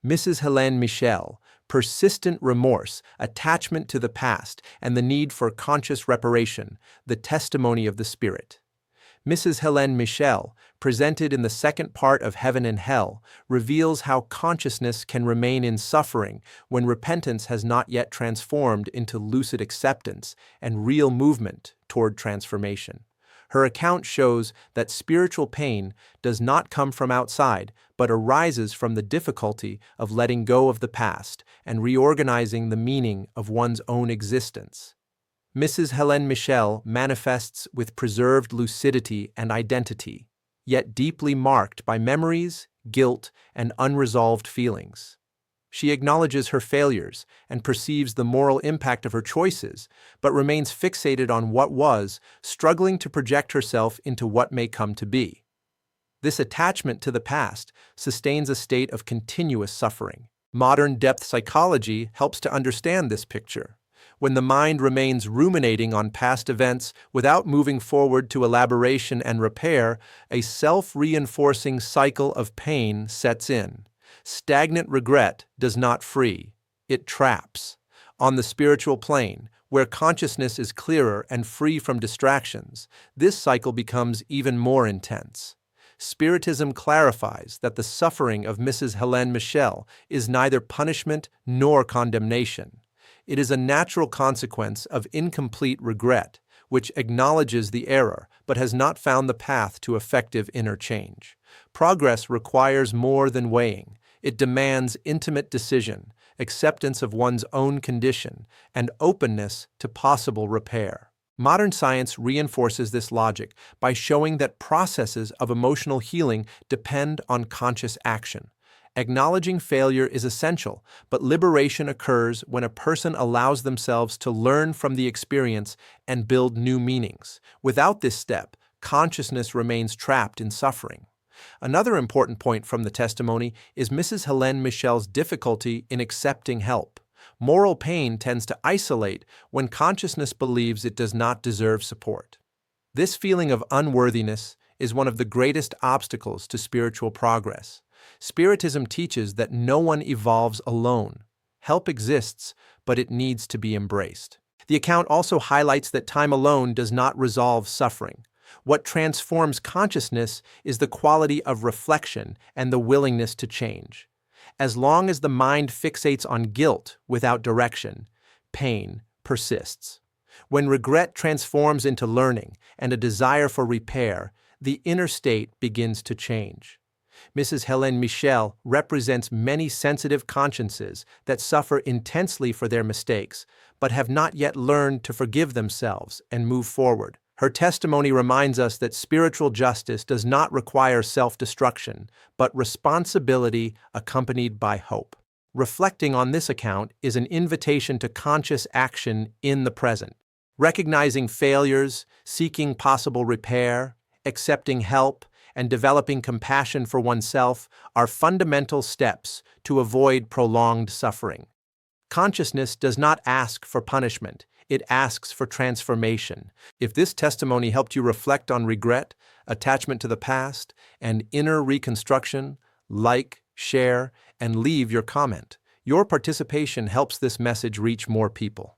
Mrs. Helene Michel, persistent remorse, attachment to the past, and the need for conscious reparation, the testimony of the Spirit. Mrs. Helene Michel, presented in the second part of Heaven and Hell, reveals how consciousness can remain in suffering when repentance has not yet transformed into lucid acceptance and real movement toward transformation. Her account shows that spiritual pain does not come from outside, but arises from the difficulty of letting go of the past and reorganizing the meaning of one's own existence. Mrs. Helene Michel manifests with preserved lucidity and identity, yet deeply marked by memories, guilt, and unresolved feelings. She acknowledges her failures and perceives the moral impact of her choices, but remains fixated on what was, struggling to project herself into what may come to be. This attachment to the past sustains a state of continuous suffering. Modern depth psychology helps to understand this picture. When the mind remains ruminating on past events without moving forward to elaboration and repair, a self-reinforcing cycle of pain sets in. Stagnant regret does not free, it traps. On the spiritual plane, where consciousness is clearer and free from distractions, this cycle becomes even more intense. Spiritism clarifies that the suffering of Mrs. Helene Michel is neither punishment nor condemnation. It is a natural consequence of incomplete regret, which acknowledges the error but has not found the path to effective inner change. Progress requires more than weighing. It demands intimate decision, acceptance of one's own condition, and openness to possible repair. Modern science reinforces this logic by showing that processes of emotional healing depend on conscious action. Acknowledging failure is essential, but liberation occurs when a person allows themselves to learn from the experience and build new meanings. Without this step, consciousness remains trapped in suffering. Another important point from the testimony is Mrs. Helene Michel's difficulty in accepting help. Moral pain tends to isolate when consciousness believes it does not deserve support. This feeling of unworthiness is one of the greatest obstacles to spiritual progress. Spiritism teaches that no one evolves alone. Help exists, but it needs to be embraced. The account also highlights that time alone does not resolve suffering. What transforms consciousness is the quality of reflection and the willingness to change. As long as the mind fixates on guilt without direction, pain persists. When regret transforms into learning and a desire for repair, the inner state begins to change. Mrs. Helene Michel represents many sensitive consciences that suffer intensely for their mistakes, but have not yet learned to forgive themselves and move forward. Her testimony reminds us that spiritual justice does not require self-destruction, but responsibility accompanied by hope. Reflecting on this account is an invitation to conscious action in the present. Recognizing failures, seeking possible repair, accepting help, and developing compassion for oneself are fundamental steps to avoid prolonged suffering. Consciousness does not ask for punishment, it asks for transformation. If this testimony helped you reflect on regret, attachment to the past, and inner reconstruction, like, share, and leave your comment. Your participation helps this message reach more people.